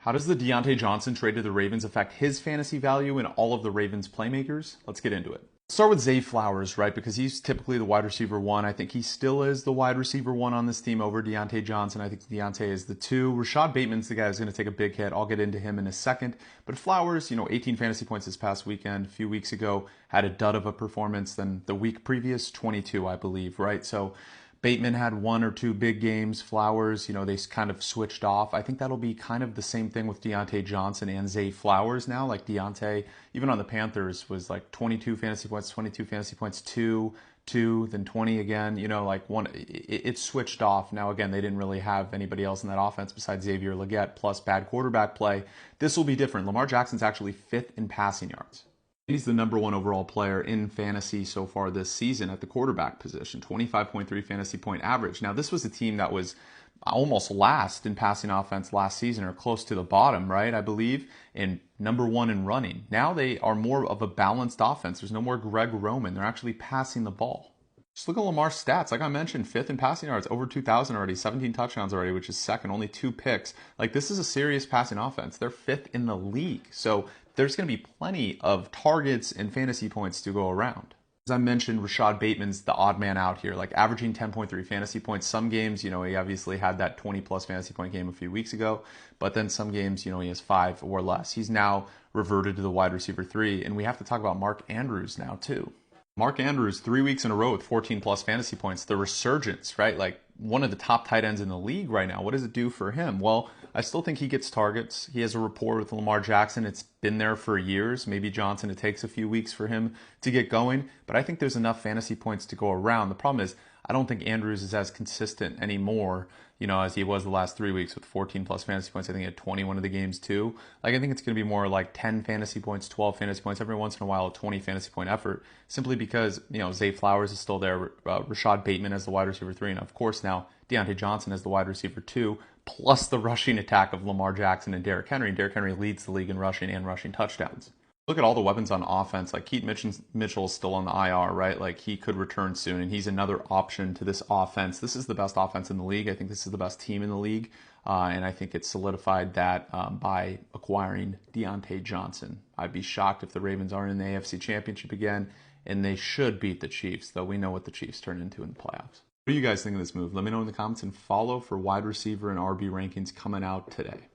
How does the Diontae Johnson trade to the Ravens affect his fantasy value and all of the Ravens playmakers? Let's get into it. Start with Zay Flowers, right? Because he's typically the wide receiver one. I think he still is the wide receiver one on this team over Diontae Johnson. I think Diontae is the two. Rashad Bateman's the guy who's going to take a big hit. I'll get into him in a second. But Flowers, 18 fantasy points this past weekend. A few weeks ago, had a dud of a performance. Then the week previous, 22, I believe, right? So Bateman had one or two big games. Flowers, they kind of switched off. I think that'll be kind of the same thing with Diontae Johnson and Zay Flowers now. Like Diontae, even on the Panthers, was like 22 fantasy points, 2, then 20 again. It switched off. Now, again, they didn't really have anybody else in that offense besides Xavier Legette, plus bad quarterback play. This will be different. Lamar Jackson's actually fifth in passing yards. He's the number one overall player in fantasy so far this season at the quarterback position, 25.3 fantasy point average. Now, this was a team that was almost last in passing offense last season, or close to the bottom, right? I believe, and number one in running. Now they are more of a balanced offense. There's no more Greg Roman. They're actually passing the ball. Just look at Lamar's stats. Like I mentioned, fifth in passing yards, over 2,000 already, 17 touchdowns already, which is second, only 2 picks. Like, this is a serious passing offense. They're fifth in the league. So there's going to be plenty of targets and fantasy points to go around. As I mentioned, Rashad Bateman's the odd man out here, like averaging 10.3 fantasy points. Some games, he obviously had that 20-plus fantasy point game a few weeks ago, but then some games, he has 5 or less. He's now reverted to the wide receiver 3, and we have to talk about Mark Andrews now, too. Mark Andrews, 3 weeks in a row with 14-plus fantasy points. The resurgence, right? Like, one of the top tight ends in the league right now. What does it do for him? Well, I still think he gets targets. He has a rapport with Lamar Jackson. It's been there for years. Maybe Johnson, it takes a few weeks for him to get going. But I think there's enough fantasy points to go around. The problem is, I don't think Andrews is as consistent anymore, as he was the last 3 weeks with 14-plus fantasy points. I think he had 21 of the games, too. Like, I think it's going to be more like 10 fantasy points, 12 fantasy points, every once in a while, a 20 fantasy point effort, simply because, Zay Flowers is still there, Rashad Bateman as the wide receiver 3, and of course now Diontae Johnson as the wide receiver 2, plus the rushing attack of Lamar Jackson and Derrick Henry. Derrick Henry leads the league in rushing and rushing touchdowns. Look at all the weapons on offense. Like, Keaton Mitchell's still on the IR, right? Like, he could return soon, and he's another option to this offense. This is the best offense in the league. I think this is the best team in the league, and I think it's solidified that by acquiring Diontae Johnson. I'd be shocked if the Ravens aren't in the AFC Championship again, and they should beat the Chiefs, though we know what the Chiefs turn into in the playoffs. What do you guys think of this move? Let me know in the comments, and follow for wide receiver and RB rankings coming out today.